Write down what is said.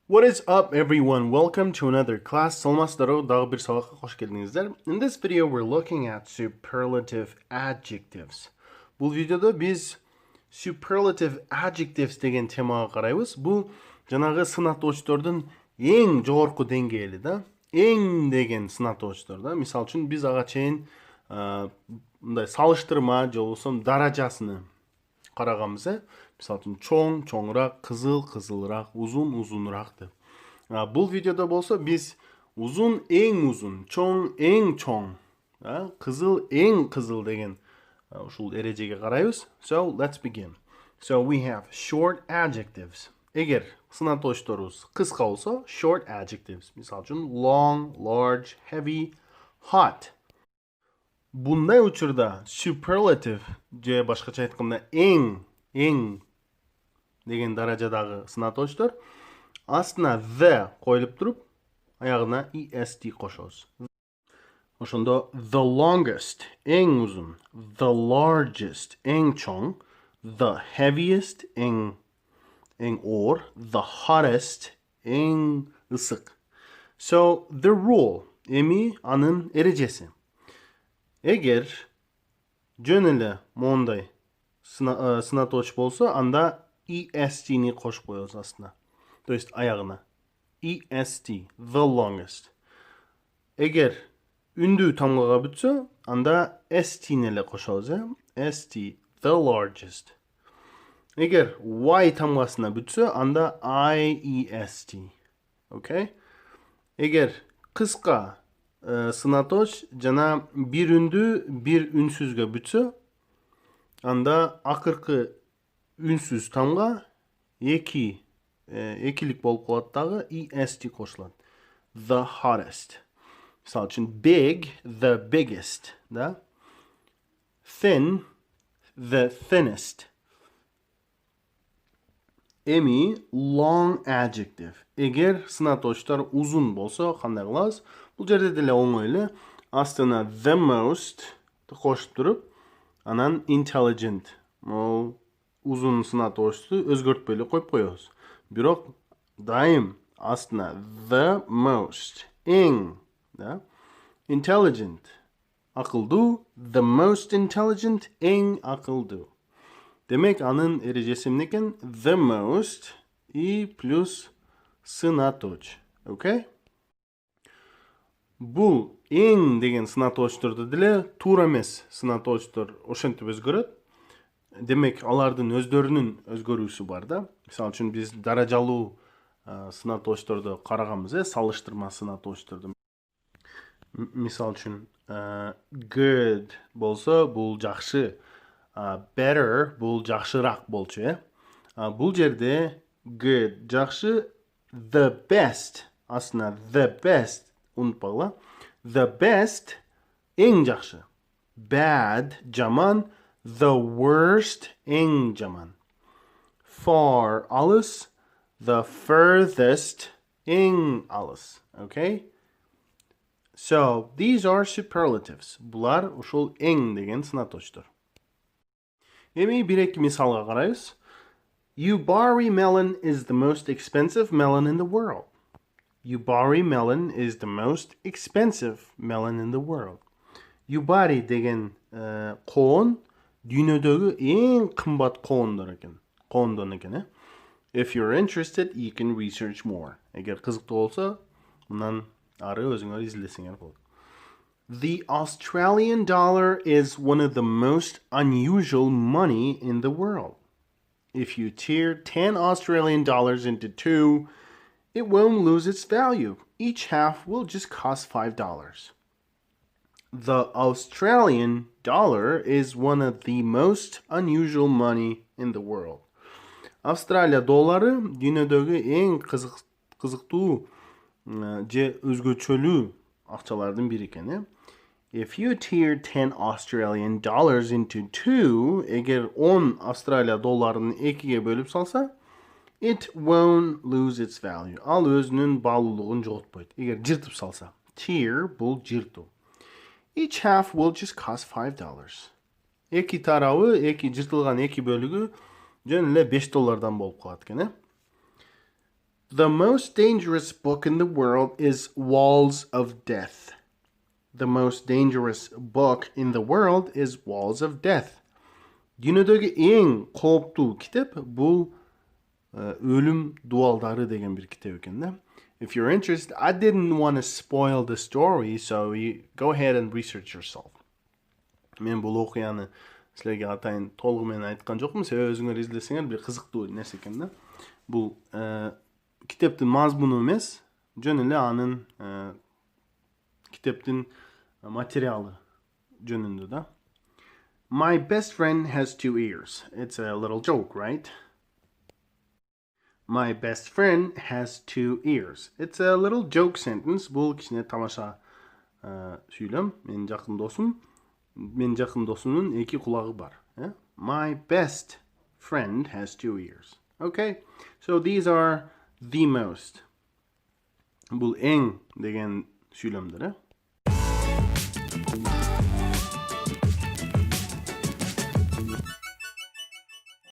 What is up, everyone? Welcome to another class. Саламатсыздарбы? Дагы бир сабакка кош келдиңиздер. In this video, we're looking at superlative adjectives. Бул видеодо биз superlative adjectives деген темага карайбыз. Бул жанагы сынатоочтордун эң жогорку деңгээли да. Эң деген сынатоочтор да. Мисалы үчүн биз ага чейин мындай салыштырма же болбосо даражасыны караганбыз, Мисалы үчүн чоң, чоңураак, кызыл, кызылыраак, узун, узунураак деп. Бул видеодо болсо биз узун, чоң, эң чоң, кызыл, эң кызыл деген ушул эрежеге карайбыз. So, let's begin. So, we have short adjectives. Эгер сынатоочторубуз кыска болсо, short adjectives. Мисалы үчүн long, large, heavy, hot. Bunday учурда superlative же башкача айтканда эң деген даражадагы сынатоочтор астына the коюлуп туруп, аягына est кошобуз. Ошондо the longest эң узун, the largest эң чоң, the heaviest эң оор, the hottest эң ысык. So the rule эми анын эрежеси. Эгер жөн эле мондай сынатооч болсо, анда est-ни кошуп коебуз астына. То есть аягына. est, the longest. Эгер үндүү тамгага бүтсө, анда st-ни эле кошобуз, st, the largest. Эгер y тамгасына бүтсө, анда iest. Okay? Эгер кыска сынаточ жана бир үндүү, бир үнсүзгө бүтсө, анда акыркы үнсүз тамга экилик болуп калат дагы, est кошулат. The hottest. Мисалы үчүн big, the biggest, да? Thin, the thinnest. Эми long adjective. Эгер сынатоочтор узун болсо, кандай кылабыз? Бул жерде деле оңой эле. Астына the most кошуп туруп, анан intelligent. Могу узун сынатоочту өзгөртпөй эле коюп коебуз. Бирок дайым астына the most эң, да? Intelligent акылдуу, the most intelligent эң акылдуу. Демек анын эрежеси эмне экен? The most и плюс сынаточ. Okay? Бул эң деген сынатоочторду деле туура эмес сынатоочтор ошентип өзгөрөт. Демек алардын өздөрүнүн өзгөрүүсү бар да. Мисалы үчүн биз даражалуу сынатоочторду караганбыз, салыштырма сынатоочторду. Мисалы үчүн good болсо бул жакшы, better бул жакшыраак болчу, Бул жерде good жакшы, the best астына the best унутпагыла. The best эң жакшы. Bad жаман, the worst эң жаман. Far алыс, the furthest эң алыс. Okay? So, these are superlatives. Булар ушул эң деген сынатоочтор. Эми бир-эки мисалга карайбыз. Yubari melon is the most expensive melon in the world. Yubari melon is the most expensive melon in the world. Yubari деген коон дүйнөдөгү эң кымбат коондон экен. If you're interested, you can research more. Эгер кызыктуу болсо, мындан ары өзүңөр изилдесеңер болот. The Australian dollar is one of the most unusual money in the world. If you tear 10 Australian dollars into two, it won't lose its value. Each half will just cost $5. The Australian dollar is one of the most unusual money in the world. Австралия доллары дүйнөдөгү эң кызыктуу же өзгөчөлүү акчалардын бири экен. If you tear 10 Australian dollars into two, эгер 10 Австралия долларын экиге бөлүп салса, it won't lose its value. Ал өзүнүн баалуулугун жоготпойт. Эгер жыртып салса. Tear бул жыртуу. Each half will just cost $5. Эки тарабы, жыртылган эки бөлүгү жөн эле $5 болуп калат экен. The most dangerous book in the world is Walls of Death. The most dangerous book in the world is Walls of Death. Dünyadagi eng kооптуу kitap bu Ölüm Dualları деген bir kitap ekan da. If you're interested, I didn't want to spoil the story, so you go ahead and research yourself. Men bul окуяны силерге атайын толугу менен айткан жокмун, себеби өзүңөр излесеңер бир кызыктуу нерсе экен да. Бул китептин мазмуну эмес, жөн эле анын китептин материалы жөнүндө да. My best friend has two ears. It's a little joke, right? My best friend has two ears. It's a little joke sentence. Бул кичине тамаша сүйлөм. Менин жакын досумдун эки кулагы бар. My best friend has two ears. Okay? So these are the most. Бул эң деген сүйлөмдөр.